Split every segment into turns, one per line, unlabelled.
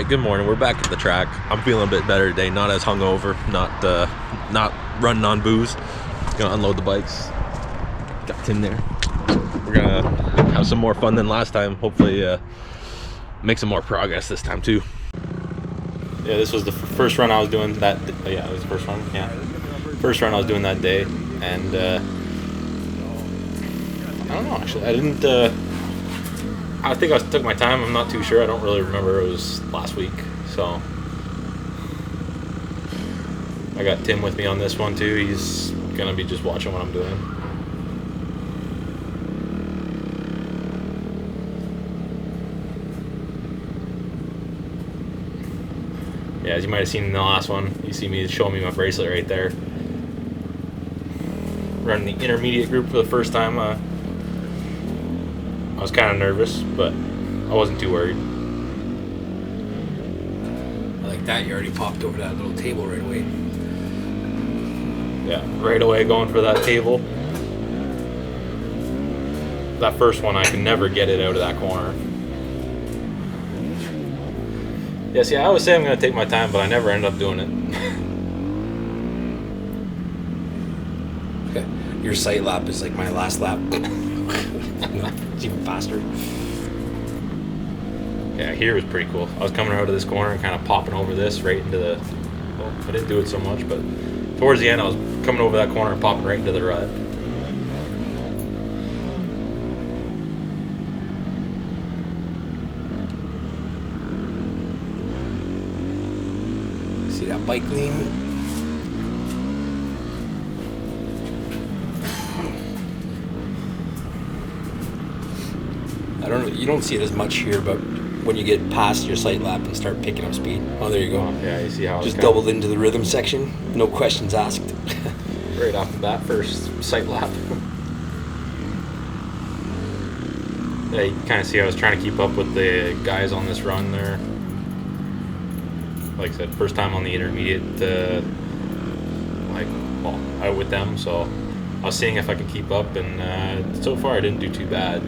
Alright, good morning. We're back at the track. I'm feeling a bit better today, not as hungover, not running on booze. Gonna unload the bikes. Got Tim there. We're gonna have some more fun than last time. Hopefully make some more progress this time too.
Yeah, this was the first run I was doing that day. Yeah, it was the first run. Yeah, first run I was doing that day, and I don't know, actually. I didn't I think I took my time. I'm not too sure. I don't really remember. It was last week, so I got Tim with me on this one too. He's gonna be just watching what I'm doing. Yeah, as you might have seen in the last one, you see me showing me my bracelet right there. Running the intermediate group for the first time. I was kind of nervous, but I wasn't too worried.
I like that. You already popped over that little table right away.
Yeah, right away going for that table. That first one, I could never get it out of that corner. Yeah, see, I always say I'm going to take my time, but I never end up doing it.
Your sight lap is like my last lap. It's even faster.
Yeah, here was pretty cool. I was coming out of this corner and kind of popping over this right into the... Well, I didn't do it so much, but towards the end, I was coming over that corner and popping right into the rut.
See that bike lean? I don't know, you don't see it as much here, but when you get past your sight lap and start picking up speed. Oh, there you go.
Yeah, you see how
just doubled into the rhythm section. No questions asked.
Right off the bat, first sight lap. Yeah, you kind of see I was trying to keep up with the guys on this run there. Like I said, first time on the intermediate, out with them, so I was seeing if I could keep up, and so far I didn't do too bad.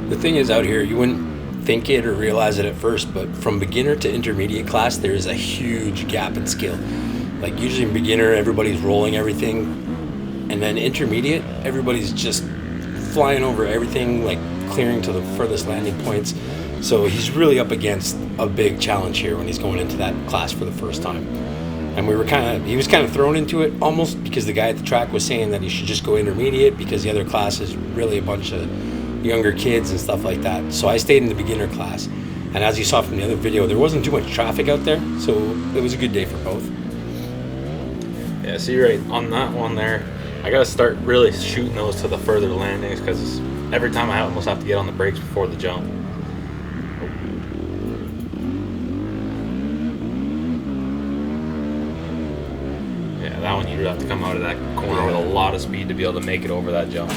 The thing is, out here, you wouldn't think it or realize it at first, but from beginner to intermediate class, there is a huge gap in skill. Like usually in beginner, everybody's rolling everything, and then intermediate, everybody's just flying over everything, like clearing to the furthest landing points. So he's really up against a big challenge here when he's going into that class for the first time. And he was kind of thrown into it almost because the guy at the track was saying that he should just go intermediate because the other class is really a bunch of younger kids and stuff like that. So I stayed in the beginner class, and as you saw from the other video, there wasn't too much traffic out there, so it was a good day for both.
Yeah, see right on that one there, I gotta start really shooting those to the further landings because every time I almost have to get on the brakes before the jump. Yeah, that one you'd have to come out of that corner with a lot of speed to be able to make it over that jump.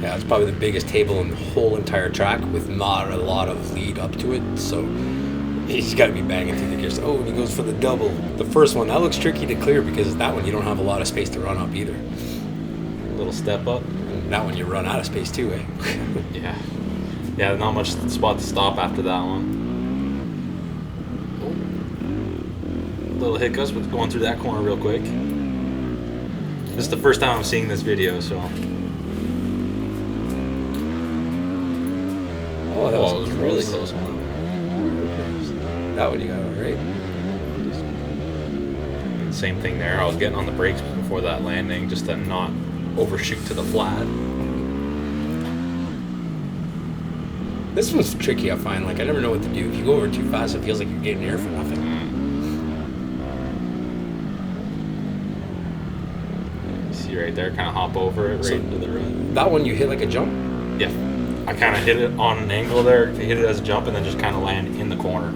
Yeah, it's probably the biggest table in the whole entire track with not a lot of lead up to it, so he's got to be banging through the gears. Oh, and he goes for the double. The first one, that looks tricky to clear because that one you don't have a lot of space to run up either.
A little step up.
And that one you run out of space too, eh?
Yeah, not much spot to stop after that one. Little hiccups with going through that corner real quick. This is the first time I'm seeing this video, so...
Oh, that was
a really close one.
That one you got right.
Same thing there. I was getting on the brakes before that landing just to not overshoot to the flat.
This one's tricky, I find. Like, I never know what to do. If you go over too fast, it feels like you're getting air for nothing.
You see right there, kind of hop over it into the road.
That one you hit like a jump?
Yeah. I kind of hit it on an angle there, hit it as a jump, and then just kind of land in the corner.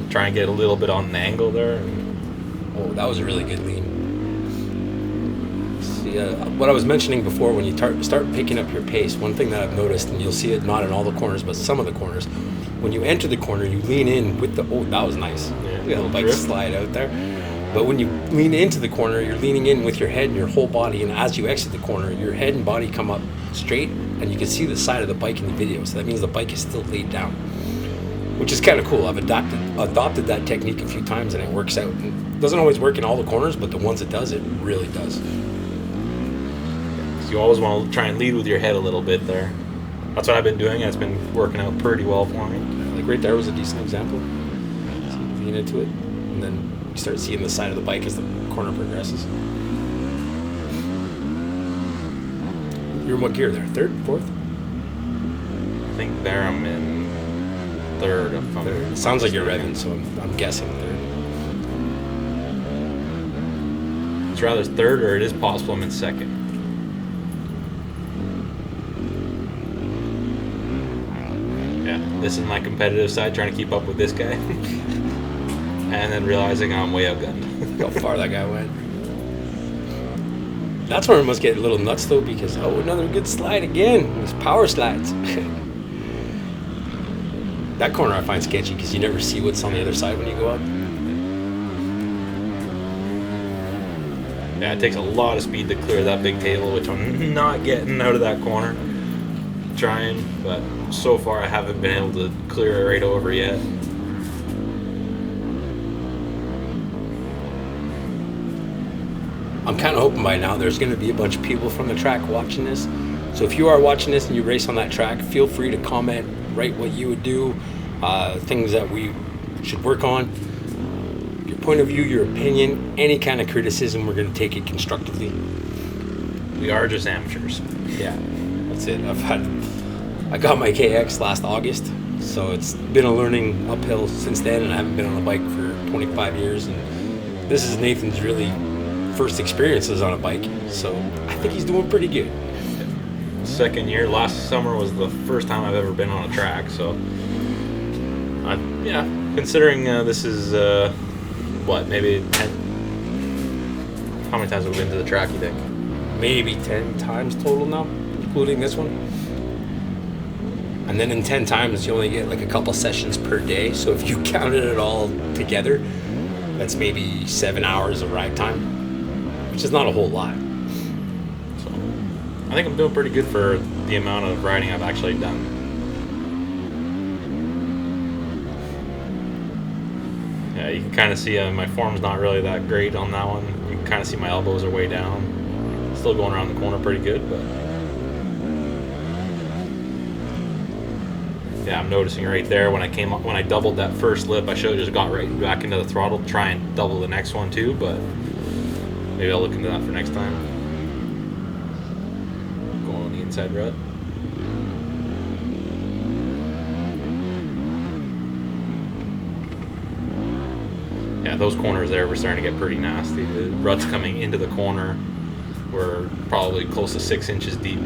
Try and get a little bit on an angle there.
Oh, that was a really good lean. See, what I was mentioning before, when you start picking up your pace, one thing that I've noticed, and you'll see it not in all the corners, but some of the corners, when you enter the corner, you lean in with the... Oh, that was nice.
Yeah,
you got the bike slide out there. But when you lean into the corner, you're leaning in with your head and your whole body, and as you exit the corner, your head and body come up straight, and you can see the side of the bike in the video, so that means the bike is still laid down. which is kind of cool. I've adopted that technique a few times and it works out. It doesn't always work in all the corners, but the ones it does, it really does.
You always want to try and lead with your head a little bit there. That's what I've been doing, and it's been working out pretty well for me.
Like right there was a decent example. So you lean into it, and then you start seeing the side of the bike as the corner progresses. You're in what gear there? Third? Fourth?
I think there I'm in third.
Third. It sounds like you're revving, so I'm guessing third.
It's rather third, or it is possible I'm in second. Yeah, this is my competitive side, trying to keep up with this guy. And then realizing I'm way outgunned.
How far that guy went. That's where it must get a little nuts though, because another good slide again. It's power slides. That corner I find sketchy because you never see what's on the other side when you go up.
Yeah, it takes a lot of speed to clear that big table, which I'm not getting out of that corner. Trying, but so far I haven't been able to clear it right over yet.
I'm kind of hoping by now there's going to be a bunch of people from the track watching this. So if you are watching this and you race on that track, feel free to comment, write what you would do, things that we should work on, your point of view, your opinion, any kind of criticism. We're going to take it constructively.
We are just amateurs.
Yeah, that's it. I got my KX last August, so it's been a learning uphill since then, and I haven't been on a bike for 25 years. And this is Nathan's really first experiences on a bike, so I think he's doing pretty good.
Second year, last summer was the first time I've ever been on a track, so yeah, considering this is maybe 10. How many times have we been to the track, you think?
Maybe 10 times total now, including this one. And then in 10 times you only get like a couple sessions per day, so if you counted it all together, that's maybe 7 hours of ride time, which is not a whole lot.
So I think I'm doing pretty good for the amount of riding I've actually done. Yeah, you can kind of see my form's not really that great on that one. You can kind of see my elbows are way down. Still going around the corner pretty good, but yeah, I'm noticing right there when I doubled that first lip, I should have just got right back into the throttle to try and double the next one too, but maybe I'll look into that for next time. Going on the inside rut. Yeah, those corners there were starting to get pretty nasty. The ruts coming into the corner were probably close to 6 inches deep.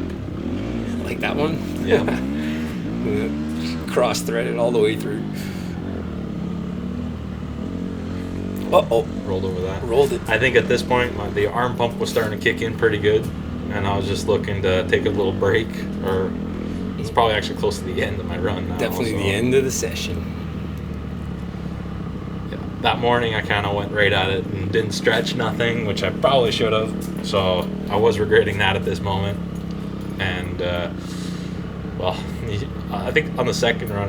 Like that one?
Yeah.
Cross-threaded all the way through. Uh-oh.
Rolled over that.
Rolled it.
I think at this point, the arm pump was starting to kick in pretty good, and I was just looking to take a little break, or it's probably actually close to the end of my run now.
Definitely the end of the session.
Yeah. That morning, I kind of went right at it and didn't stretch nothing, which I probably should have, so I was regretting that at this moment. And, well, I think on the second run,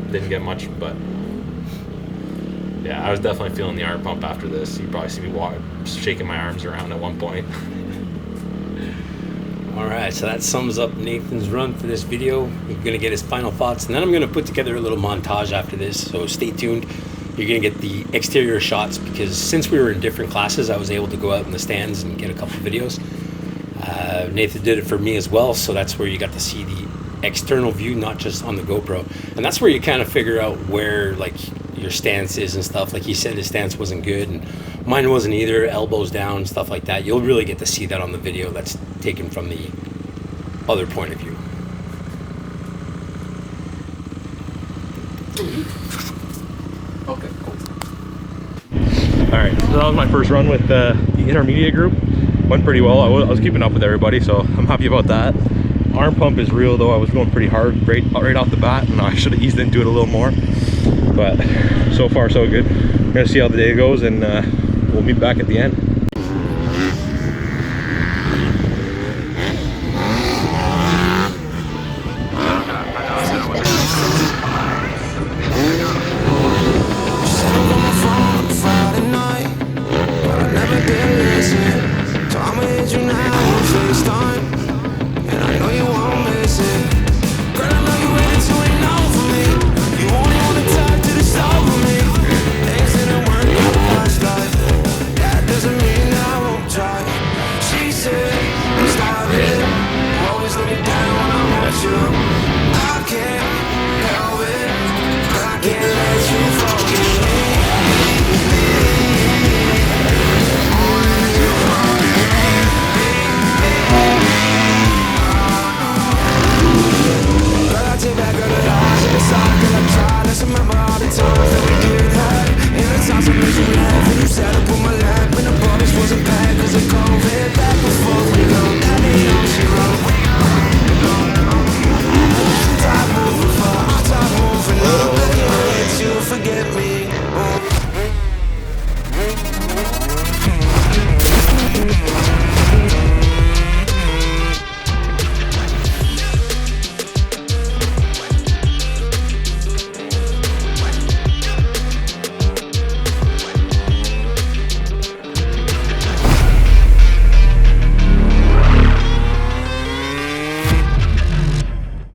didn't get much, but yeah, I was definitely feeling the arm pump after this. You probably see me shaking my arms around at one point.
All right, so that sums up Nathan's run for this video. We're gonna get his final thoughts, and then I'm gonna put together a little montage after this, so stay tuned. You're gonna get the exterior shots, because since we were in different classes, I was able to go out in the stands and get a couple videos. Nathan did it for me as well, so that's where you got to see the external view, not just on the GoPro. And that's where you kind of figure out where like your stance is and stuff. Like he said, his stance wasn't good, and mine wasn't either, elbows down, stuff like that. You'll really get to see that on the video that's taken from the other point of view.
Okay, cool. Alright, so that was my first run with the intermediate group. Went pretty well. I was keeping up with everybody, so I'm happy about that. Arm pump is real though. I was going pretty hard right off the bat, and I should have eased into it a little more. But so far so good. We're gonna see how the day goes, and we'll meet back at the end.